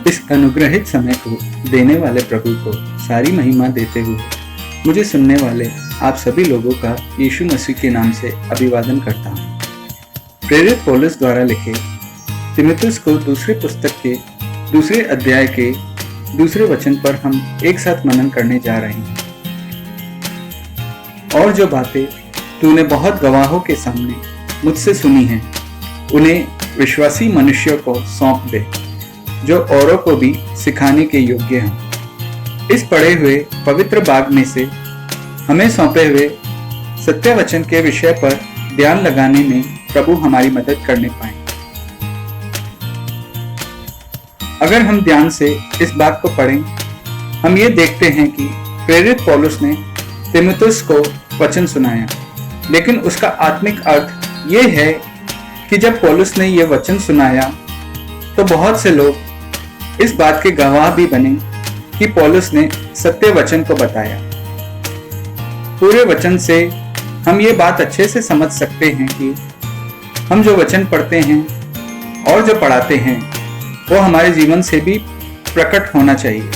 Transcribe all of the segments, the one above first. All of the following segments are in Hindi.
इस अनुग्रहित समय को देने वाले प्रभु को सारी महिमा देते हुए मुझे सुनने वाले आप सभी लोगों का यीशु मसीह के नाम से अभिवादन करता हूँ। प्रेरित पौलुस द्वारा लिखे तीमुथियुस को दूसरी पुस्तक के दूसरे अध्याय के दूसरे वचन पर हम एक साथ मनन करने जा रहे हैं। और जो बातें तूने बहुत गवाहों के सामने मुझसे सुनी हैं, उन्हें विश्वासी मनुष्यों को सौंप दे, जो औरों को भी सिखाने के योग्य हैं। इस पढ़े हुए पवित्र भाग में से हमें सौंपे हुए सत्य वचन के विषय पर ध्यान लगाने में प्रभु हमारी मदद करने पाए। अगर हम ध्यान से इस बात को पढ़ें, हम ये देखते हैं कि प्रेरित पौलुस ने तीमुथियुस को वचन सुनाया, लेकिन उसका आत्मिक अर्थ ये है कि जब पौलुस ने यह वचन सुनाया तो बहुत से लोग इस बात के गवाह भी बने कि पौलुस ने सत्य वचन को बताया। पूरे वचन से हम ये बात अच्छे से समझ सकते हैं कि हम जो वचन पढ़ते हैं और जो पढ़ाते हैं वो हमारे जीवन से भी प्रकट होना चाहिए।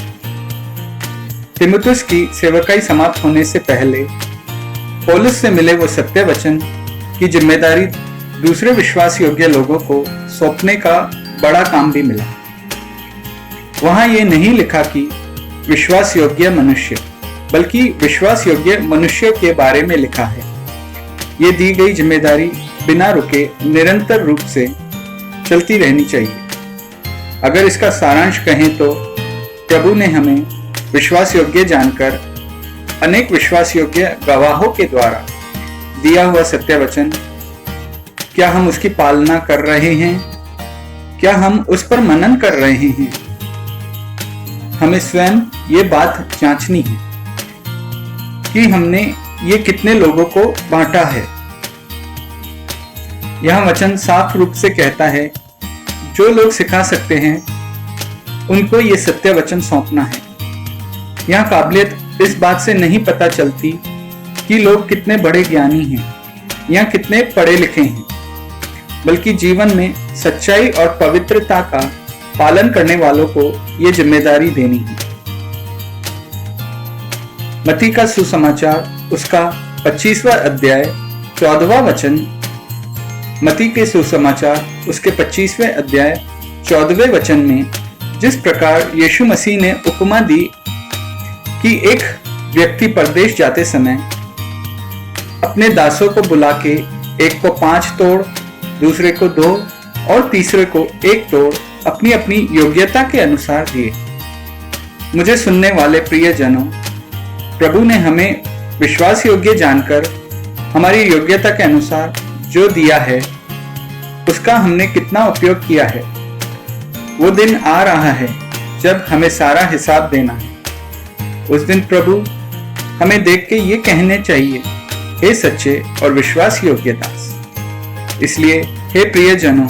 तीमुथियुस की सेवकाई समाप्त होने से पहले पौलुस से मिले वो सत्य वचन की जिम्मेदारी दूसरे विश्वास योग्य लोगों को सौंपने का बड़ा काम भी मिला। वहां ये नहीं लिखा कि विश्वास योग्य मनुष्य, बल्कि विश्वास योग्य मनुष्य के बारे में लिखा है। ये दी गई जिम्मेदारी बिना रुके निरंतर रूप से चलती रहनी चाहिए। अगर इसका सारांश कहें तो प्रभु ने हमें विश्वास योग्य जानकर अनेक विश्वास योग्य गवाहों के द्वारा दिया हुआ सत्य वचन, क्या हम उसकी पालना कर रहे हैं? क्या हम उस पर मनन कर रहे हैं? हमें स्वयं ये बात जांचनी है कि हमने ये कितने लोगों को बांटा है। यह वचन साफ रूप से कहता है, जो लोग सिखा सकते हैं उनको ये सत्य वचन सौंपना है। यहाँ काबिलियत इस बात से नहीं पता चलती कि लोग कितने बड़े ज्ञानी हैं या कितने पढ़े लिखे हैं, बल्कि जीवन में सच्चाई और पवित्रता का पालन करने वालों को ये जिम्मेदारी देनी है। मत्ती का सुसमाचार उसका 25वां अध्याय 14वां वचन, मत्ती के सुसमाचार उसके 25वें अध्याय 14वें वचन में जिस प्रकार यीशु मसीह ने उपमा दी कि एक व्यक्ति परदेश जाते समय अपने दासों को बुला के एक को 5 तोड़, दूसरे को 2 और तीसरे को 1 तोड़ अपनी अपनी योग्यता के अनुसार दिए। मुझे सुनने वाले प्रियजनों, प्रभु ने हमें विश्वास योग्य जानकर हमारी योग्यता के अनुसार जो दिया है उसका हमने कितना उपयोग किया है। वो दिन आ रहा है जब हमें सारा हिसाब देना है। उस दिन प्रभु हमें देख के ये कहने चाहिए, हे सच्चे और विश्वास योग्य दास। इसलिए हे प्रियजनों,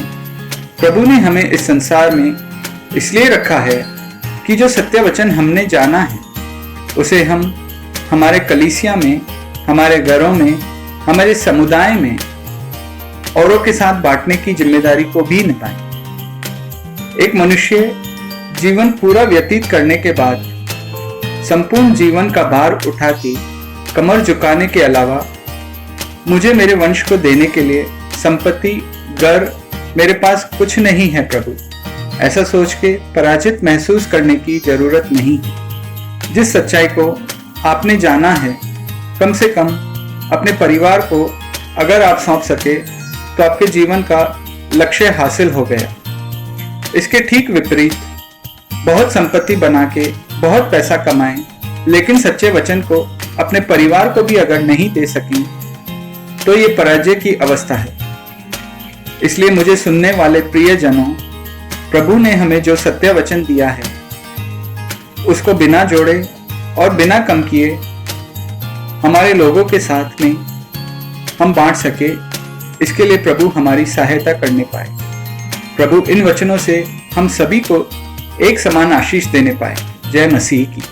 प्रभु ने हमें इस संसार में इसलिए रखा है कि जो सत्य वचन हमने जाना है उसे हम हमारे कलीसिया में, हमारे घरों में, हमारे समुदाय में औरों के साथ बांटने की जिम्मेदारी को भी निभाएं। एक मनुष्य जीवन पूरा व्यतीत करने के बाद संपूर्ण जीवन का भार उठा के कमर झुकाने के अलावा मुझे मेरे वंश को देने के लिए संपत्ति, घर मेरे पास कुछ नहीं है प्रभु, ऐसा सोच के पराजित महसूस करने की जरूरत नहीं है। जिस सच्चाई को आपने जाना है, कम से कम अपने परिवार को अगर आप सौंप सके तो आपके जीवन का लक्ष्य हासिल हो गया। इसके ठीक विपरीत बहुत संपत्ति बना के बहुत पैसा कमाएं, लेकिन सच्चे वचन को अपने परिवार को भी अगर नहीं दे सकें तो ये पराजय की अवस्था है। इसलिए मुझे सुनने वाले प्रियजनों, प्रभु ने हमें जो सत्य वचन दिया है उसको बिना जोड़े और बिना कम किए हमारे लोगों के साथ में हम बांट सके, इसके लिए प्रभु हमारी सहायता करने पाए। प्रभु इन वचनों से हम सभी को एक समान आशीष देने पाए। जय मसीह की।